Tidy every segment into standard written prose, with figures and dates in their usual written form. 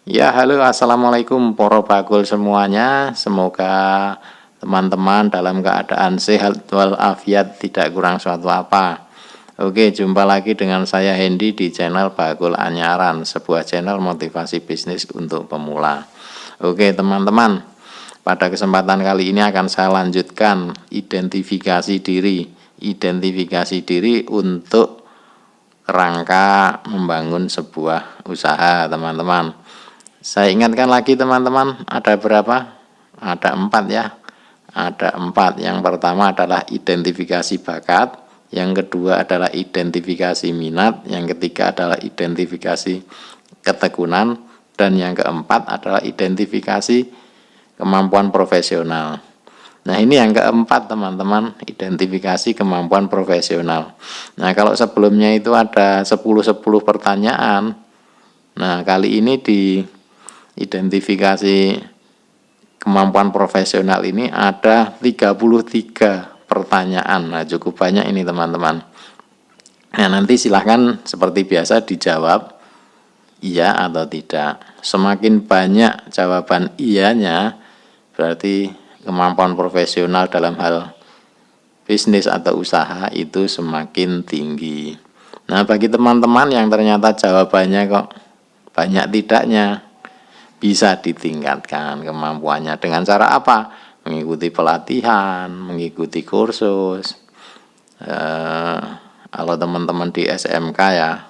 Ya, halo, assalamualaikum para bakul semuanya. Semoga teman-teman dalam keadaan sehat walafiat, tidak kurang suatu apa. Oke, jumpa lagi dengan saya Hendy di channel Bakul Anyaran, sebuah channel motivasi bisnis untuk pemula. Oke, teman-teman, pada kesempatan kali ini akan saya lanjutkan identifikasi diri. Identifikasi diri untuk rangka membangun sebuah usaha, teman-teman. Saya ingatkan lagi teman-teman, ada berapa? Ada 4 ya. Ada 4. Yang pertama adalah identifikasi bakat, yang kedua adalah identifikasi minat, yang ketiga adalah identifikasi ketekunan, dan yang keempat adalah identifikasi kemampuan profesional. Nah, ini yang keempat teman-teman, identifikasi kemampuan profesional. Nah, kalau sebelumnya itu ada 10 pertanyaan. Nah, kali ini di identifikasi kemampuan profesional ini ada 33 pertanyaan. Nah, cukup banyak ini teman-teman. Nah, nanti silahkan seperti biasa dijawab iya atau tidak. Semakin banyak jawaban iyanya, berarti kemampuan profesional dalam hal bisnis atau usaha itu semakin tinggi. Nah, bagi teman-teman yang ternyata jawabannya kok banyak tidaknya, bisa ditingkatkan kemampuannya dengan cara apa? Mengikuti pelatihan, mengikuti kursus. Kalau teman-teman di SMK ya,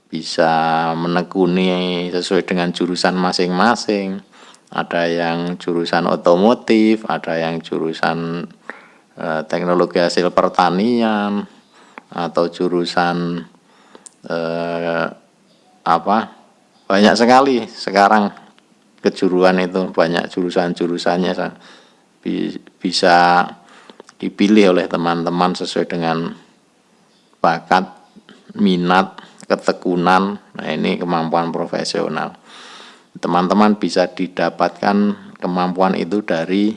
bisa menekuni sesuai dengan jurusan masing-masing. Ada yang jurusan otomotif, ada yang jurusan teknologi hasil pertanian, atau jurusan banyak sekali sekarang kejuruan itu, banyak jurusan-jurusannya bisa dipilih oleh teman-teman sesuai dengan bakat, minat, ketekunan. Nah, ini kemampuan profesional. Teman-teman bisa didapatkan kemampuan itu dari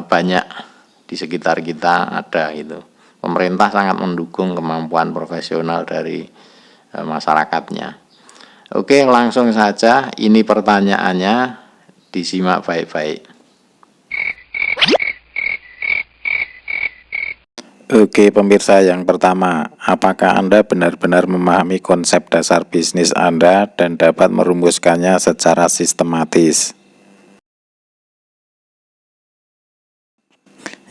banyak di sekitar kita ada itu. Pemerintah sangat mendukung kemampuan profesional dari masyarakatnya. Oke, langsung saja, ini pertanyaannya, disimak baik-baik. Oke pemirsa, yang pertama, apakah Anda benar-benar memahami konsep dasar bisnis Anda dan dapat merumuskannya secara sistematis?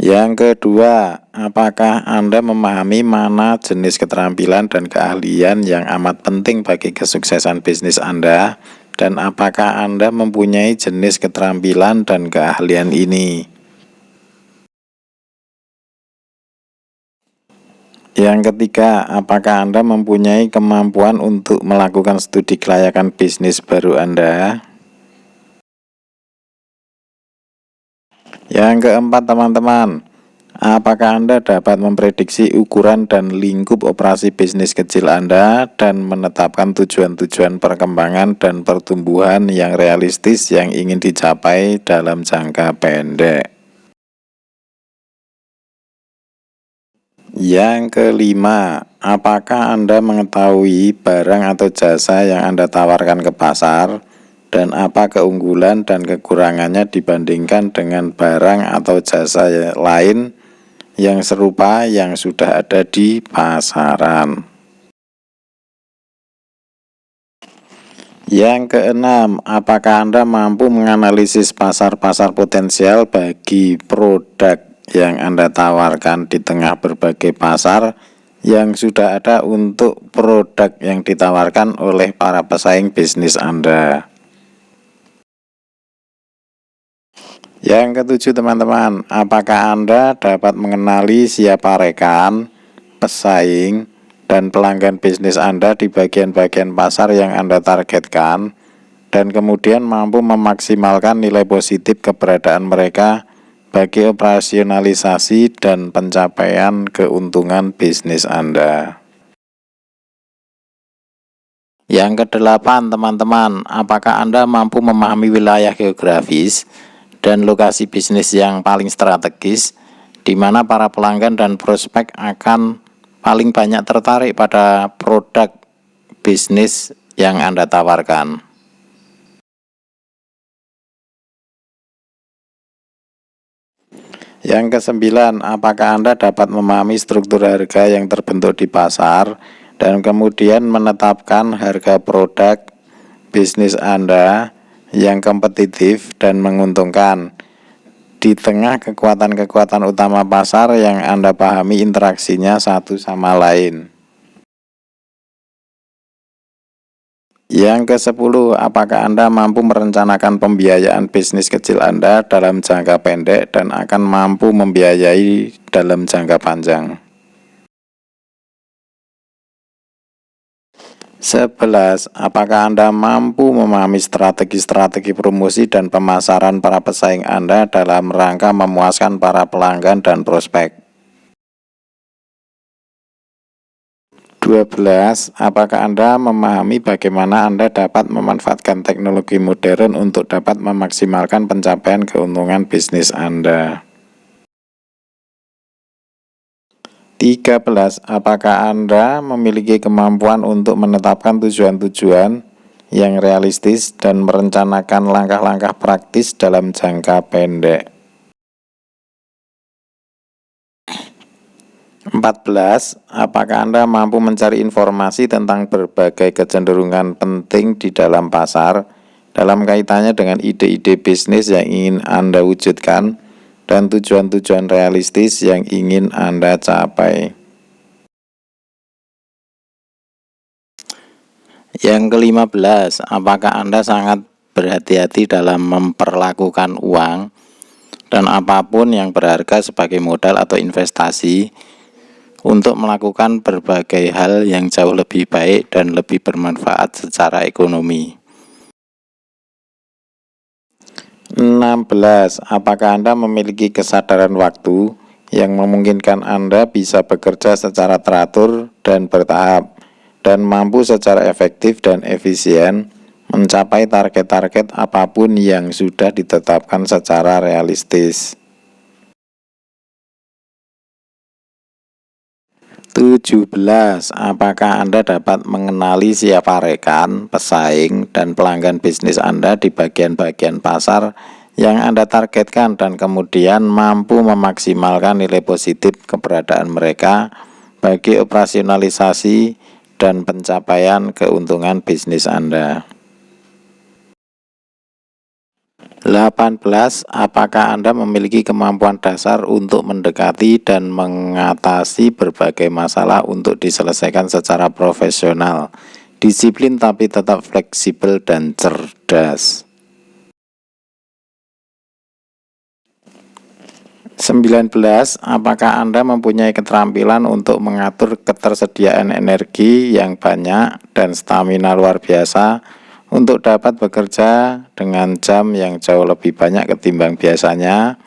Yang kedua, apakah Anda memahami mana jenis keterampilan dan keahlian yang amat penting bagi kesuksesan bisnis Anda, dan apakah Anda mempunyai jenis keterampilan dan keahlian ini? Yang ketiga, apakah Anda mempunyai kemampuan untuk melakukan studi kelayakan bisnis baru Anda? Yang keempat teman-teman, apakah Anda dapat memprediksi ukuran dan lingkup operasi bisnis kecil Anda dan menetapkan tujuan-tujuan perkembangan dan pertumbuhan yang realistis yang ingin dicapai dalam jangka pendek? Yang kelima, apakah Anda mengetahui barang atau jasa yang Anda tawarkan ke pasar, dan apa keunggulan dan kekurangannya dibandingkan dengan barang atau jasa lain yang serupa yang sudah ada di pasaran? Yang keenam, apakah Anda mampu menganalisis pasar-pasar potensial bagi produk yang Anda tawarkan di tengah berbagai pasar yang sudah ada untuk produk yang ditawarkan oleh para pesaing bisnis Anda? Yang ketujuh teman-teman, apakah Anda dapat mengenali siapa rekan, pesaing, dan pelanggan bisnis Anda di bagian-bagian pasar yang Anda targetkan, dan kemudian mampu memaksimalkan nilai positif keberadaan mereka bagi operasionalisasi dan pencapaian keuntungan bisnis Anda? Yang kedelapan teman-teman, apakah Anda mampu memahami wilayah geografis dan lokasi bisnis yang paling strategis, di mana para pelanggan dan prospek akan paling banyak tertarik pada produk bisnis yang Anda tawarkan. Yang kesembilan, apakah Anda dapat memahami struktur harga yang terbentuk di pasar dan kemudian menetapkan harga produk bisnis Anda yang kompetitif dan menguntungkan di tengah kekuatan-kekuatan utama pasar yang Anda pahami interaksinya satu sama lain. Yang ke-10, apakah Anda mampu merencanakan pembiayaan bisnis kecil Anda dalam jangka pendek dan akan mampu membiayai dalam jangka panjang? 11, apakah Anda mampu memahami strategi-strategi promosi dan pemasaran para pesaing Anda dalam rangka memuaskan para pelanggan dan prospek? 12. Apakah Anda memahami bagaimana Anda dapat memanfaatkan teknologi modern untuk dapat memaksimalkan pencapaian keuntungan bisnis Anda? 13. Apakah Anda memiliki kemampuan untuk menetapkan tujuan-tujuan yang realistis dan merencanakan langkah-langkah praktis dalam jangka pendek? 14. Apakah Anda mampu mencari informasi tentang berbagai kecenderungan penting di dalam pasar dalam kaitannya dengan ide-ide bisnis yang ingin Anda wujudkan dan tujuan-tujuan realistis yang ingin Anda capai? Yang ke-15, apakah Anda sangat berhati-hati dalam memperlakukan uang dan apapun yang berharga sebagai modal atau investasi untuk melakukan berbagai hal yang jauh lebih baik dan lebih bermanfaat secara ekonomi? 16. Apakah Anda memiliki kesadaran waktu yang memungkinkan Anda bisa bekerja secara teratur dan bertahap dan mampu secara efektif dan efisien mencapai target-target apapun yang sudah ditetapkan secara realistis? 17. Apakah Anda dapat mengenali siapa rekan, pesaing, dan pelanggan bisnis Anda di bagian-bagian pasar yang Anda targetkan dan kemudian mampu memaksimalkan nilai positif keberadaan mereka bagi operasionalisasi dan pencapaian keuntungan bisnis Anda? 18. Apakah Anda memiliki kemampuan dasar untuk mendekati dan mengatasi berbagai masalah untuk diselesaikan secara profesional, disiplin tapi tetap fleksibel dan cerdas? 19. Apakah Anda mempunyai keterampilan untuk mengatur ketersediaan energi yang banyak dan stamina luar biasa untuk dapat bekerja dengan jam yang jauh lebih banyak ketimbang biasanya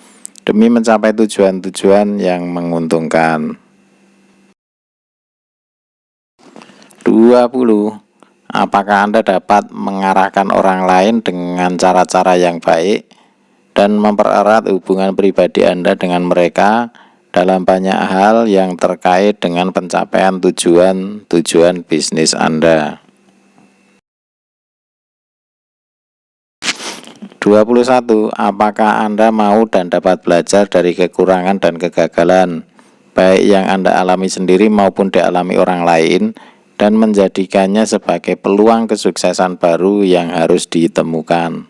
demi mencapai tujuan-tujuan yang menguntungkan? 20. Apakah Anda dapat mengarahkan orang lain dengan cara-cara yang baik dan mempererat hubungan pribadi Anda dengan mereka dalam banyak hal yang terkait dengan pencapaian tujuan-tujuan bisnis Anda? 21. Apakah Anda mau dan dapat belajar dari kekurangan dan kegagalan, baik yang Anda alami sendiri maupun dialami orang lain, dan menjadikannya sebagai peluang kesuksesan baru yang harus ditemukan?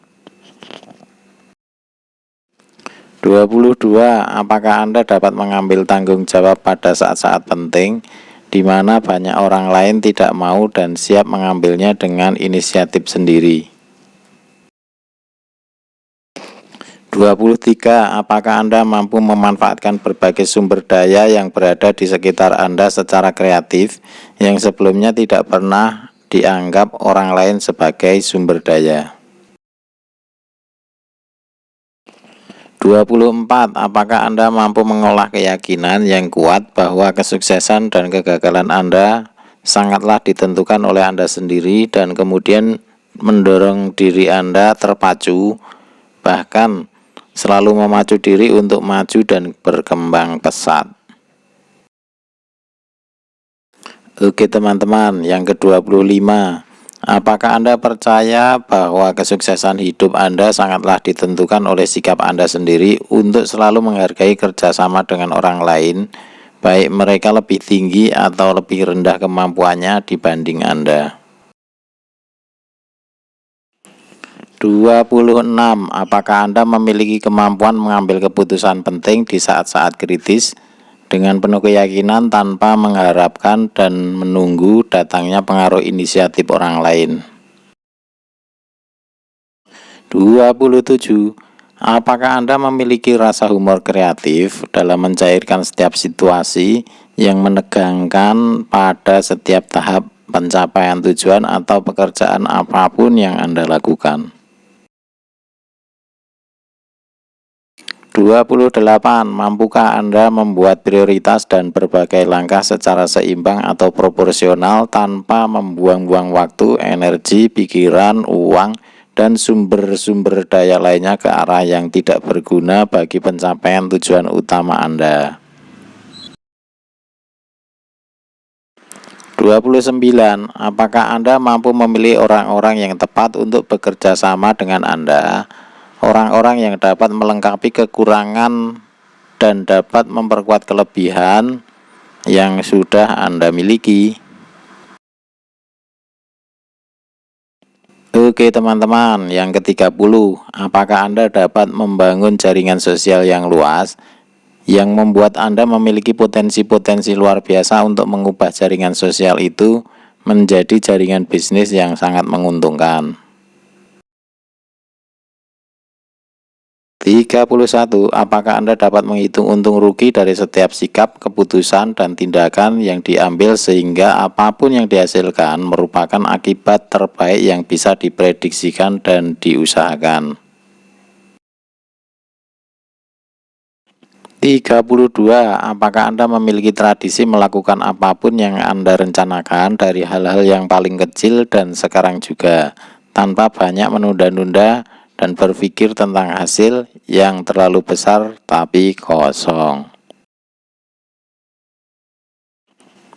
22. Apakah Anda dapat mengambil tanggung jawab pada saat-saat penting, di mana banyak orang lain tidak mau dan siap mengambilnya dengan inisiatif sendiri? 23. Apakah Anda mampu memanfaatkan berbagai sumber daya yang berada di sekitar Anda secara kreatif yang sebelumnya tidak pernah dianggap orang lain sebagai sumber daya? 24. Apakah Anda mampu mengolah keyakinan yang kuat bahwa kesuksesan dan kegagalan Anda sangatlah ditentukan oleh Anda sendiri dan kemudian mendorong diri Anda terpacu, bahkan selalu memacu diri untuk maju dan berkembang pesat? Oke teman-teman, yang ke-25. Apakah Anda percaya bahwa kesuksesan hidup Anda sangatlah ditentukan oleh sikap Anda sendiri untuk selalu menghargai kerjasama dengan orang lain, baik mereka lebih tinggi atau lebih rendah kemampuannya dibanding Anda? 26. Apakah Anda memiliki kemampuan mengambil keputusan penting di saat-saat kritis dengan penuh keyakinan tanpa mengharapkan dan menunggu datangnya pengaruh inisiatif orang lain? 27. Apakah Anda memiliki rasa humor kreatif dalam mencairkan setiap situasi yang menegangkan pada setiap tahap pencapaian tujuan atau pekerjaan apapun yang Anda lakukan? 28. Mampukah Anda membuat prioritas dan berbagai langkah secara seimbang atau proporsional tanpa membuang-buang waktu, energi, pikiran, uang, dan sumber-sumber daya lainnya ke arah yang tidak berguna bagi pencapaian tujuan utama Anda? 29. Apakah Anda mampu memilih orang-orang yang tepat untuk bekerja sama dengan Anda? Orang-orang yang dapat melengkapi kekurangan dan dapat memperkuat kelebihan yang sudah Anda miliki. Oke teman-teman, yang ke-30. Apakah Anda dapat membangun jaringan sosial yang luas yang membuat Anda memiliki potensi-potensi luar biasa untuk mengubah jaringan sosial itu menjadi jaringan bisnis yang sangat menguntungkan? 31. Apakah Anda dapat menghitung untung rugi dari setiap sikap, keputusan, dan tindakan yang diambil sehingga apapun yang dihasilkan merupakan akibat terbaik yang bisa diprediksikan dan diusahakan? 32. Apakah Anda memiliki tradisi melakukan apapun yang Anda rencanakan dari hal-hal yang paling kecil dan sekarang juga, tanpa banyak menunda-nunda dan berpikir tentang hasil yang terlalu besar tapi kosong?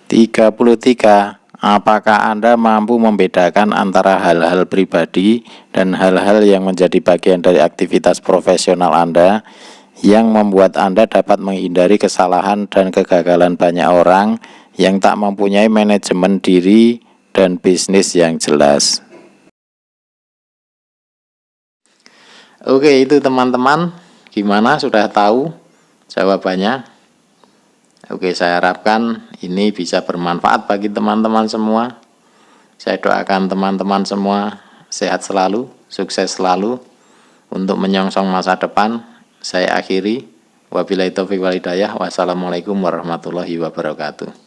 33. Apakah Anda mampu membedakan antara hal-hal pribadi dan hal-hal yang menjadi bagian dari aktivitas profesional Anda yang membuat Anda dapat menghindari kesalahan dan kegagalan banyak orang yang tak mempunyai manajemen diri dan bisnis yang jelas? Oke, itu teman-teman, gimana, sudah tahu jawabannya? Oke, saya harapkan ini bisa bermanfaat bagi teman-teman semua. Saya doakan teman-teman semua sehat selalu, sukses selalu untuk menyongsong masa depan. Saya akhiri, wabillahi taufiq wal hidayah. Wassalamualaikum warahmatullahi wabarakatuh.